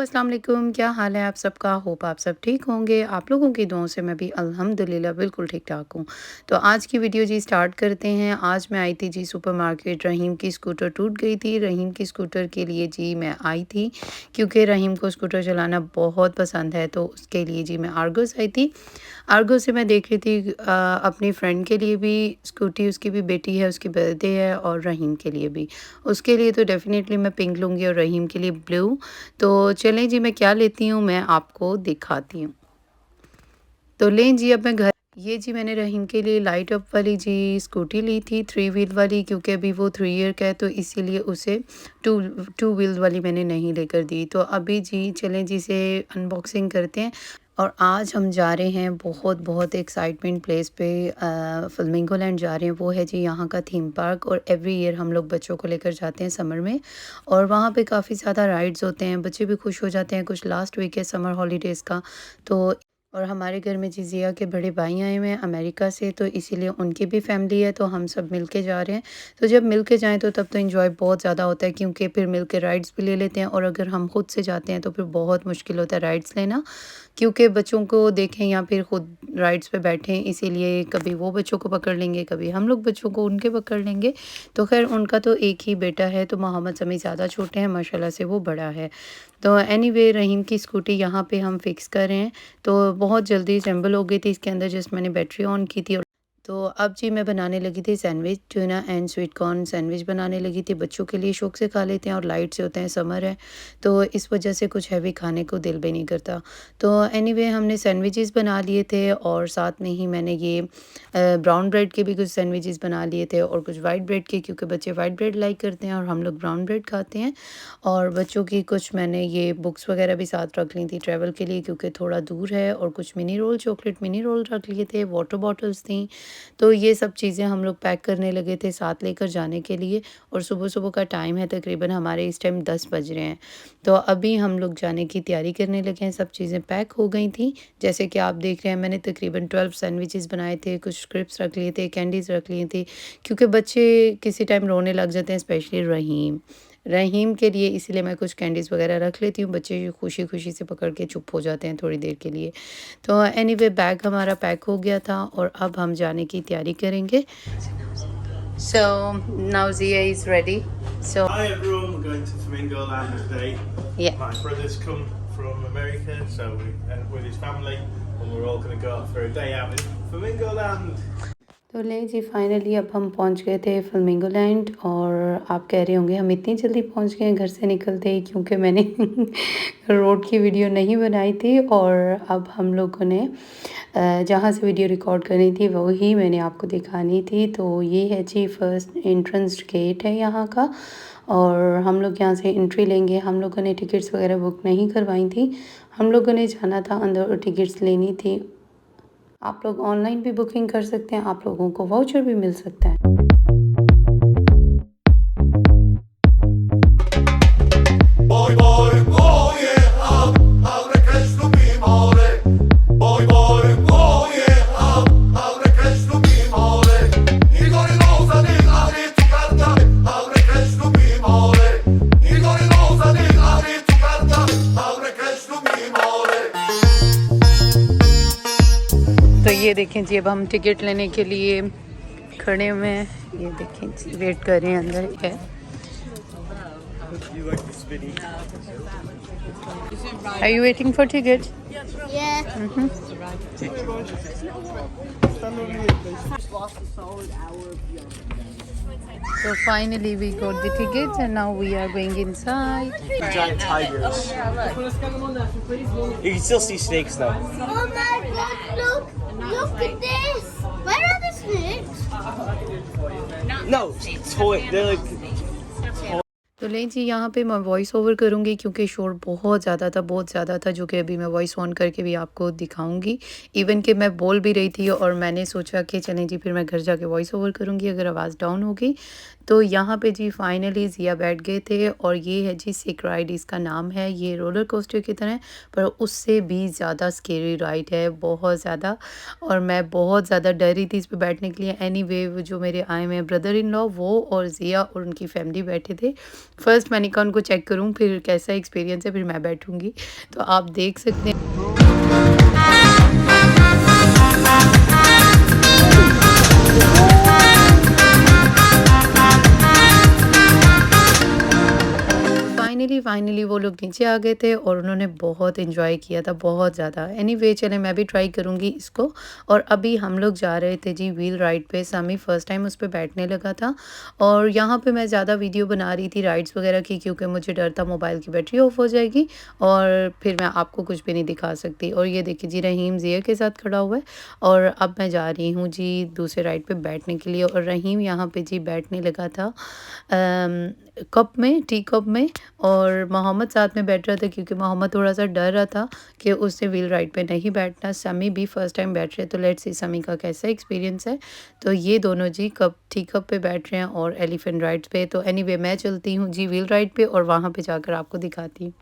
अस्सलाम वालेकुम, क्या हाल है आप सबका? होप आप सब ठीक होंगे। आप लोगों की दुआओं से मैं भी अल्हम्दुलिल्लाह बिल्कुल ठीक-ठाक हूँ। तो आज की वीडियो जी स्टार्ट करते हैं। आज मैं आई थी जी सुपरमार्केट, रहीम की स्कूटर टूट गई थी। रहीम की स्कूटर के लिए जी मैं आई थी क्योंकि रहीम को स्कूटर चलाना बहुत पसंद है, तो उसके लिए जी मैं आर्गोस आई थी। आर्गो से मैं देख रही थी अपनी फ्रेंड के लिए भी स्कूटी, उसकी भी बेटी है, उसकी बर्थडे है और रहीम के लिए भी। उसके लिए तो डेफ़िनेटली मैं पिंक लूँगी और रहीम के लिए ब्लू। तो चलें जी मैं क्या लेती हूँ मैं आपको दिखाती हूँ। तो लें जी अब मैं घर ये जी मैंने रहीम के लिए लाइट अप वाली जी स्कूटी ली थी 3 व्हील वाली, क्योंकि अभी वो 3 ईयर का है तो इसीलिए उसे 2 2 व्हील वाली मैंने नहीं लेकर दी। तो अभी जी चलें जी इसे अनबॉक्सिंग करते हैं। और आज हम जा रहे हैं बहुत एक्साइटमेंट प्लेस पे, फ्लामिंगो लैंड जा रहे हैं। वो है जी यहाँ का थीम पार्क और एवरी ईयर हम लोग बच्चों को लेकर जाते हैं समर में। और वहाँ पे काफ़ी ज़्यादा राइड्स होते हैं, बच्चे भी खुश हो जाते हैं। कुछ लास्ट वीक है समर हॉलीडेज़ का, तो और हमारे घर में जी ज़िया के बड़े भाई आए हुए हैं अमेरिका से, तो इसीलिए उनकी भी फैमिली है, तो हम सब मिल के जा रहे हैं। तो जब मिल के जाएँ तो तब तो एंजॉय बहुत ज़्यादा होता है, क्योंकि फिर मिल के राइड्स भी ले लेते हैं। और अगर हम खुद से जाते हैं तो फिर बहुत मुश्किल होता है राइड्स लेना, क्योंकि बच्चों को देखें या फिर खुद राइड्स पे बैठें, इसीलिए कभी वो बच्चों को पकड़ लेंगे, कभी हम लोग बच्चों को उनके पकड़ लेंगे। तो खैर उनका तो एक ही बेटा है, तो मोहम्मद समी ज़्यादा छोटे हैं, माशाल्लाह से वो बड़ा है। तो एनीवे रहीम की स्कूटी यहाँ पे हम फिक्स कर रहे हैं। तो बहुत जल्दी असेंबल हो गई थी इसके अंदर, जस्ट मैंने बैटरी ऑन की थी। तो अब जी मैं बनाने लगी थी sandwich, tuna and sweet corn sandwich बनाने लगी थी। बच्चों के लिए शौक से खा लेते हैं और लाइट से होते हैं, समर है तो इस वजह से कुछ हैवी खाने को दिल भी नहीं करता। तो एनीवे हमने सैंडविचेस बना लिए थे और साथ में ही मैंने ये ब्राउन ब्रेड के भी कुछ सैंडविचेस बना लिए थे और कुछ वाइट ब्रेड के, क्योंकि बच्चे वाइट ब्रेड लाइक करते हैं और हम लोग ब्राउन ब्रेड खाते हैं। और बच्चों की कुछ मैंने ये बुक्स वगैरह भी साथ रख ली थी ट्रैवल के लिए, क्योंकि थोड़ा दूर है। और कुछ mini roll, chocolate mini roll रख लिए थे, वाटर बॉटल्स थी। तो ये सब चीज़ें हम लोग पैक करने लगे थे साथ लेकर जाने के लिए। और सुबह-सुबह का टाइम है, तकरीबन हमारे इस टाइम 10 बज रहे हैं। तो अभी हम लोग जाने की तैयारी करने लगे हैं। सब चीज़ें पैक हो गई थी। जैसे कि आप देख रहे हैं, मैंने तकरीबन 12 सैंडविचेस बनाए थे, कुछ क्रिप्स रख लिए थे, कैंडीज़ रख लिए थे, क्योंकि बच्चे किसी टाइम रोने लग जाते हैं, स्पेशली रहीम। रहीम के लिए इसलिए मैं कुछ कैंडीज़ वगैरह रख लेती हूँ, बच्चे खुशी-खुशी से पकड़ के चुप हो जाते हैं थोड़ी देर के लिए। तो एनीवे बैग हमारा पैक हो गया था और अब हम जाने की तैयारी करेंगे। So now Zia is ready. So Hi everyone, we're going to Flamingo Land today. या My brother's come from America, so with his family, and we're all going to go out for a day out in Flamingo Land. तो ले जी finally अब हम पहुंच गए थे flamingo land. और आप कह रहे होंगे हम इतनी जल्दी पहुंच गए घर से निकलते ही, क्योंकि मैंने रोड की वीडियो नहीं बनाई थी। और अब हम लोगों ने जहाँ से वीडियो रिकॉर्ड करनी थी वही मैंने आपको दिखानी थी। तो ये है जी फर्स्ट एंट्रेंस गेट है यहाँ का, और हम लोग यहाँ से एंट्री लेंगे। हम लोगों ने टिकट्स वगैरह बुक नहीं करवाई थी, हम लोगों ने जाना था अंदर और टिकट्स लेनी थी। आप लोग ऑनलाइन भी बुकिंग कर सकते हैं, आप लोगों को वाउचर भी मिल सकता है। Boy, boy, oh yeah, abre Cristo mi more. Boy, boy, oh yeah, abre Cristo mi more. Igor Loza ni ari tu carta, abre Cristo mi more. Igor Loza ni ari tu carta, abre Cristo mi more. तो ये देखें जी अब हम ticket लेने के लिए खड़े हुए हैं। ये देखें जी वेट कर रहे हैं अंदर है। You like the spinny? Are you waiting for ticket? Yeah. Stand over here, please. So finally we got the tickets and now we are going inside. Giant tigers. You can still see snakes though. Oh my God! Look at this. Where are the snakes? No, toy. They're like. तो लें जी यहाँ पे मैं voice over करूँगी, क्योंकि शोर बहुत ज़्यादा था, जो कि अभी मैं वॉइस ऑन करके भी आपको दिखाऊंगी। इवन कि मैं बोल भी रही थी और मैंने सोचा कि चलें जी फिर मैं घर जाके वॉइस ओवर करूँगी अगर आवाज़ डाउन होगी। तो यहाँ पे जी फाइनली ज़िया बैठ गए थे और ये है जी सिक राइड इसका नाम है। ये रोलर कोस्टर की तरह पर उससे भी ज़्यादा स्केरी राइड है, बहुत ज़्यादा। और मैं बहुत ज़्यादा डर रही थी इस पे बैठने के लिए। एनीवे वो जो मेरे आए हुए ब्रदर इन लॉ वो और ज़िया और उनकी फैमिली बैठे थे, फर्स्ट मैंने कहा उनको चेक करूँ फिर कैसा एक्सपीरियंस है, फिर मैं बैठूँगी। तो आप देख सकते हैं फाइनली वो लोग नीचे आ गए थे और उन्होंने बहुत एंजॉय किया था, बहुत ज़्यादा। एनीवे चले मैं भी ट्राई करूँगी इसको। और अभी हम लोग जा रहे थे जी व्हील राइड पे। सामी फ़र्स्ट टाइम उस पे बैठने लगा था और यहाँ पे मैं ज़्यादा वीडियो बना रही थी राइड्स वगैरह की, क्योंकि मुझे डर था मोबाइल की बैटरी ऑफ हो जाएगी और फिर मैं आपको कुछ भी नहीं दिखा सकती। और ये देखिए जी रहीम ज़िया के साथ खड़ा हुआ है और अब मैं जा रही हूँ जी दूसरे राइड पे बैठने के लिए। और रहीम यहाँ पे जी बैठने लगा था कप में, टी कप में, और मोहम्मद साथ में बैठ रहा था क्योंकि मोहम्मद थोड़ा सा डर रहा था कि उससे व्हील राइड पे नहीं बैठना। समी भी फर्स्ट टाइम बैठ रहे हैं, तो लेट्स सी समी का कैसा एक्सपीरियंस है। तो ये दोनों जी कप टी कप पे बैठ रहे हैं और एलिफेंट राइड पे। तो एनीवे मैं चलती हूँ जी व्हील राइड पे और वहाँ पे जाकर आपको दिखाती हूँ।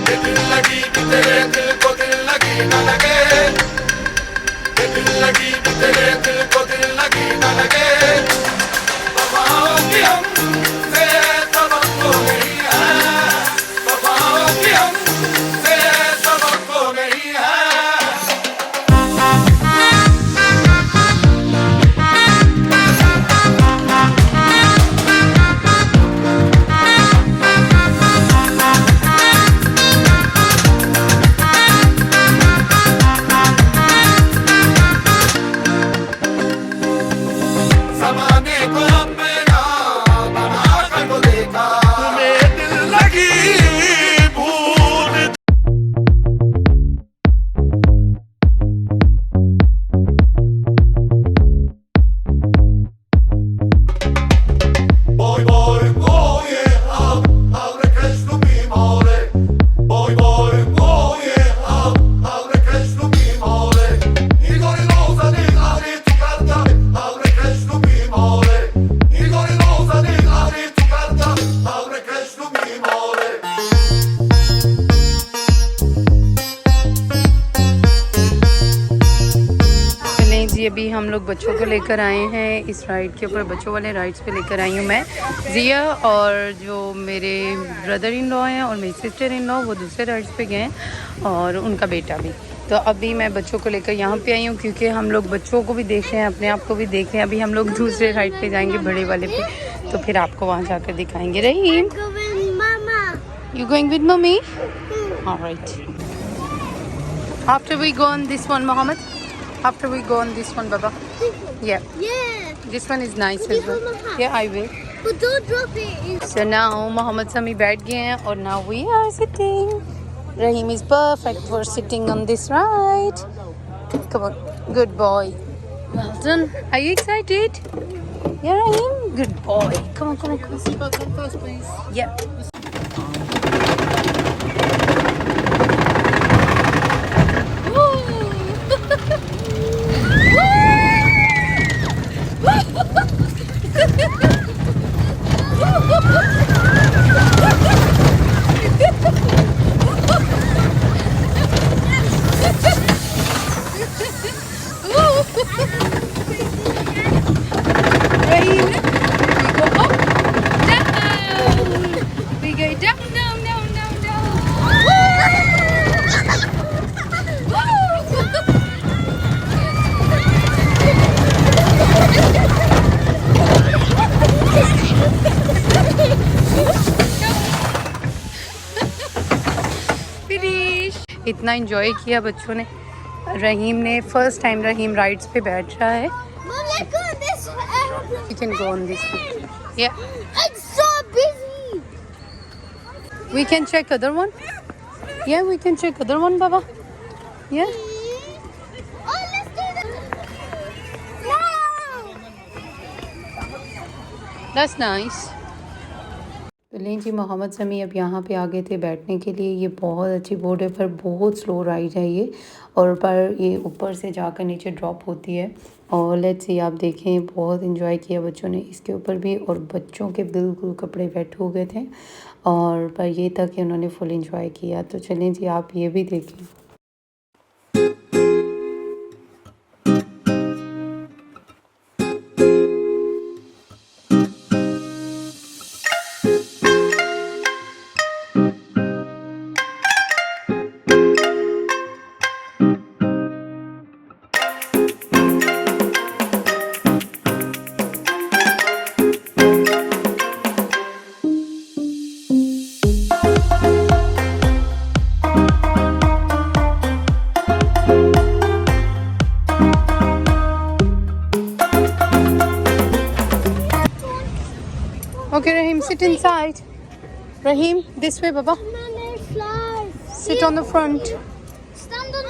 दिल लगी कि तेरे दिल को दिल लगी न लगे, दिल लगी कि तेरे दिल को दिल लगी न लगे। वफाओं की हमसे तवक्को नहीं है, वफाओं की हमसे तवक्को नहीं है। ज़माने को अपना बना कर तो देखा, तुम्हें दिल लगी भूल। Boy, boy, oh yeah, abre Krishna bimore. Boy, boy, oh yeah, abre Krishna bimore. Igor Loza ne gari tu karta, abre Krishna bimore. Igor Loza ne gari tu karta, abre Krishna bimore. नहीं जी अभी हम लोग बच्चों को लेकर आए हैं इस राइड के ऊपर, बच्चों वाले राइड्स पे लेकर आई हूँ मैं, जिया और जो मेरे ब्रदर इन लॉ हैं और मेरी सिस्टर इन लॉ, वो दूसरे राइड्स पे गए हैं और उनका बेटा भी। तो अभी मैं बच्चों को लेकर यहाँ पे आई हूँ क्योंकि हम लोग बच्चों को भी देख रहे हैं, अपने आप को भी देख रहे हैं। अभी हम लोग दूसरे राइड पे जाएंगे बड़े वाले पे, तो फिर आपको वहाँ जाकर दिखाएंगे। Rahim Go with Mama. You going with mummy? Alright, after we go on this one Mohammed, after we go on this one baba, yeah, Yeah. this one is nice Give as well. him a hug. Yeah, I will. But don't drop it. So now Mohammed Sami बैठ गए हैं और now we are sitting. Raheem is perfect for sitting on this ride. Come on, good boy. Well done. Are you excited? Yeah, Raheem, good boy. Come on, come on, come on. Come first, please. Yeah. Raheem, we go up, down. We go down, down, down, down, down. Finish. इतना enjoy किया बच्चों ने। रहीम ने first time रहीम rides पे बैठ रहा है। Mom, let's go on this aeroplane. You can go on this one. Yeah, I'm so busy. we can check other one. Yeah, we can check other one, Baba. Yeah. Oh, let's do this. No. That's nice. तो लें जी मोहम्मद समी अब यहाँ पे आ गए थे बैठने के लिए। ये बहुत अच्छी बोट है पर बहुत स्लो राइड है ये, और पर ये ऊपर से जाकर नीचे ड्रॉप होती है। और लेट्स सी आप देखें बहुत इन्जॉय किया बच्चों ने इसके ऊपर भी, और बच्चों के बिल्कुल कपड़े वेट हो गए थे और पर ये था कि उन्होंने फुल इन्जॉय किया। तो चलें जी आप ये भी देखें। sit inside. Raheem, this way, Baba. Mama, flies. Sit on the front. Stand on.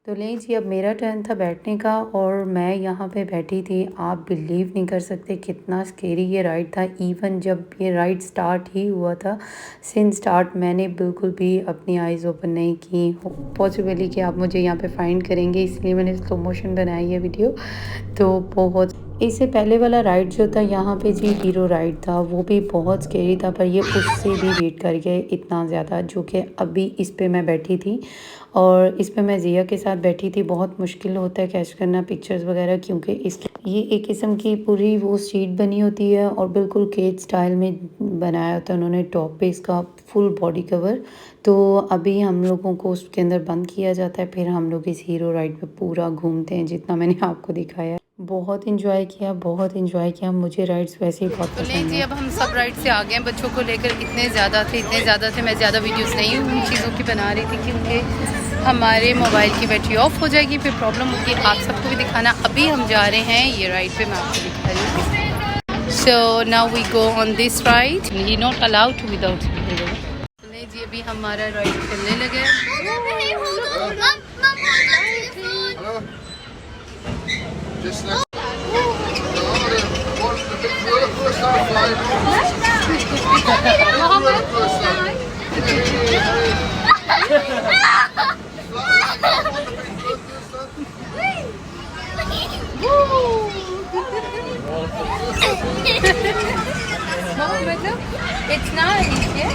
तो लें जी, अब मेरा टर्न था बैठने का और मैं यहाँ पे बैठी थी। आप बिलीव नहीं कर सकते कितना स्केरी ये राइड था। इवन जब ये राइड स्टार्ट ही हुआ था, सिंस स्टार्ट मैंने बिल्कुल भी अपनी आइज़ ओपन नहीं की। पॉसिबली कि आप मुझे यहाँ पे फाइंड करेंगे, इसलिए मैंने स्लो मोशन बनाई है वीडियो। तो बहुत इससे पहले वाला राइड जो था यहाँ पे जी, हीरो राइड था, वो भी बहुत स्केरी था, पर ये उससे भी वेट कर गए इतना ज़्यादा, जो कि अभी इस पे मैं बैठी थी। और इस पे मैं ज़िया के साथ बैठी थी। बहुत मुश्किल होता है कैच करना पिक्चर्स वगैरह, क्योंकि इस ये एक किस्म की पूरी वो सीट बनी होती है और बिल्कुल केज स्टाइल में बनाया होता है उन्होंने टॉप पे इसका फुल बॉडी कवर। तो अभी हम लोगों को उसके अंदर बंद किया जाता है, फिर हम लोग इस हीरो राइड पे पूरा घूमते हैं, जितना मैंने आपको दिखाया। बहुत इन्जॉय किया, बहुत इन्जॉय किया। मुझे राइड्स वैसे ही बहुत पसंद हैं। जी, अब हम सब राइड से आ गए हैं। बच्चों को लेकर इतने ज़्यादा थे, मैं ज़्यादा वीडियोस नहीं उन चीज़ों की बना रही थी, क्योंकि हमारे मोबाइल की बैटरी ऑफ हो जाएगी, फिर प्रॉब्लम होगी आप सबको भी दिखाना। अभी हम जा रहे हैं ये राइड पे, मैं आपको दिखा रही हूँ। So now we go on this ride, he not allowed to without. नहीं जी, अभी हमारा राइड चलने लगे। Just next. Watch the big roller coaster flying. Roller coaster. It's nice, yeah.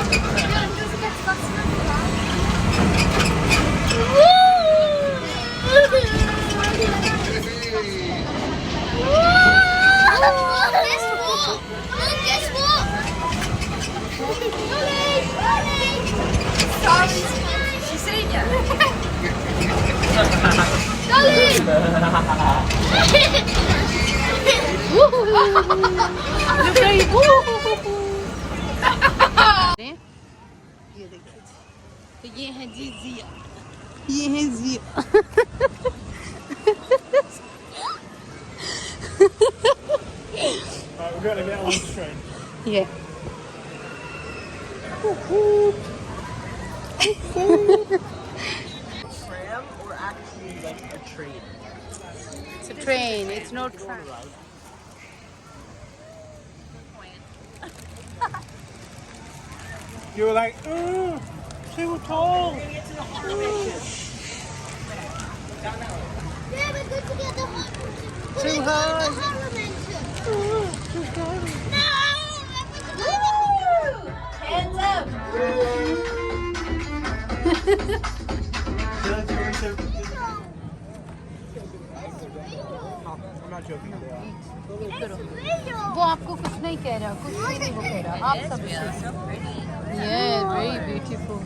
ये देखिए, तो ये है जी जिया, ये है जिया। Right, we're going to get on the train. Yeah. Tram or actually like a train? It's a train, it's not tram. You were like, ooh, too tall. Yeah, we're good to get the Too high. Hands up! I'm not joking. वो आपको कुछ नहीं कह रहा, कुछ भी नहीं वो कह रहा, आप सब Yeah, very beautiful.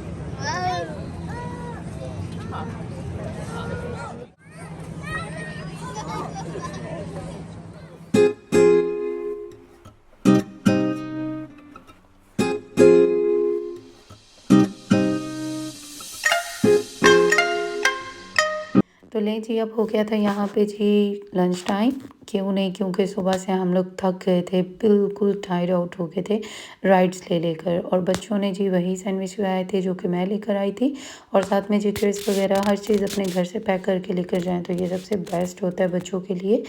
तो ले जी, अब हो गया था यहाँ पे जी लंच टाइम। क्यों नहीं, क्योंकि सुबह से हम लोग थक गए थे, बिल्कुल टायर्ड आउट हो गए थे राइड्स ले लेकर। और बच्चों ने जी वही सैंडविच आए थे जो कि मैं लेकर आई थी, और साथ में जी क्रिस्प वगैरह हर चीज़ अपने घर से पैक करके लेकर जाएं, तो ये सबसे बेस्ट होता है बच्चों के लिए।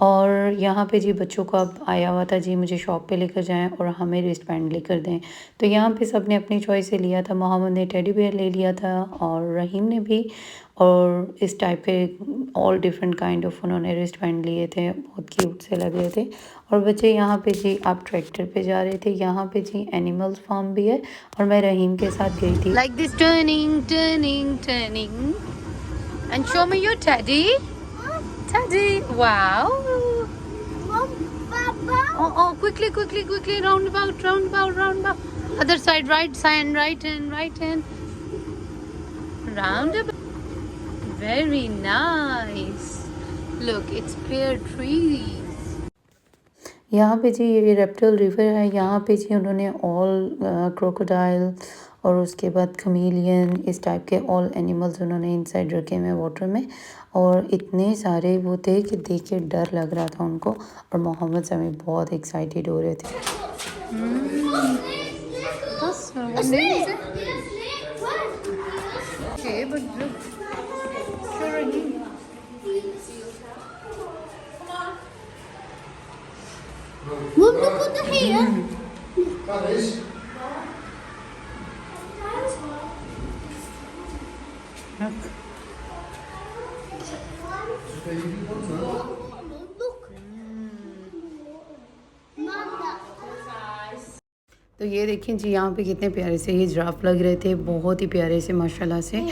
और यहाँ पे जी बच्चों को अब आया हुआ था जी मुझे शॉप पे लेकर जाएं और हमें रिस्ट बैंड लेकर दें, तो यहाँ पे सब ने अपनी चॉइस से लिया था। मोहम्मद ने टेडी बेयर ले लिया था और रहीम ने भी, और इस टाइप के ऑल डिफरेंट काइंड ऑफ उन्होंने रिस्ट बैंड लिए थे, बहुत क्यूट से लग रहे थे। और बच्चे यहाँ पे जी आप ट्रैक्टर पे जा रहे थे। यहाँ पे जी एनिमल्स फार्म भी है और मैं रहीम के साथ गई थी। Like this turning turning turning and show me your teddy teddy. Wow, oh quickly round about other side, right hand round about Very nice. Look, it's pear tree. यहाँ पे जी ये रेप्टाइल रिवर है। यहाँ पे जी उन्होंने ऑल क्रोकोडाइल और उसके बाद खमीलियन इस टाइप के ऑल एनिमल्स उन्होंने इनसाइड रखे हुए वाटर में, और इतने सारे वो थे कि देख के डर लग रहा था उनको। और मोहम्मद समी बहुत एक्साइटेड हो रहे थे। Look at the hair. That is. Look. Mama. तो ये देखिए जी यहाँ पे कितने प्यारे से ये जिराफ लग रहे थे, बहुत ही प्यारे से माशाल्लाह से।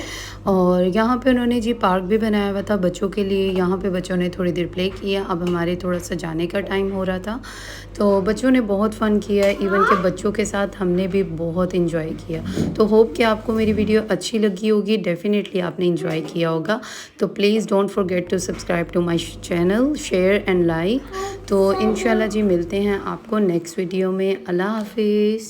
और यहाँ पे उन्होंने जी पार्क भी बनाया हुआ था बच्चों के लिए। यहाँ पे बच्चों ने थोड़ी देर प्ले किया। अब हमारे थोड़ा सा जाने का टाइम हो रहा था, तो बच्चों ने बहुत फ़न किया। इवन के बच्चों के साथ हमने भी बहुत इंजॉय किया। तो होप कि आपको मेरी वीडियो अच्छी लगी होगी। डेफिनेटली आपने इंजॉय किया होगा। तो please don't forget to subscribe to my channel, share and like. तो इंशाल्लाह जी मिलते हैं आपको नेक्स्ट वीडियो में। अल्लाह हाफिज़।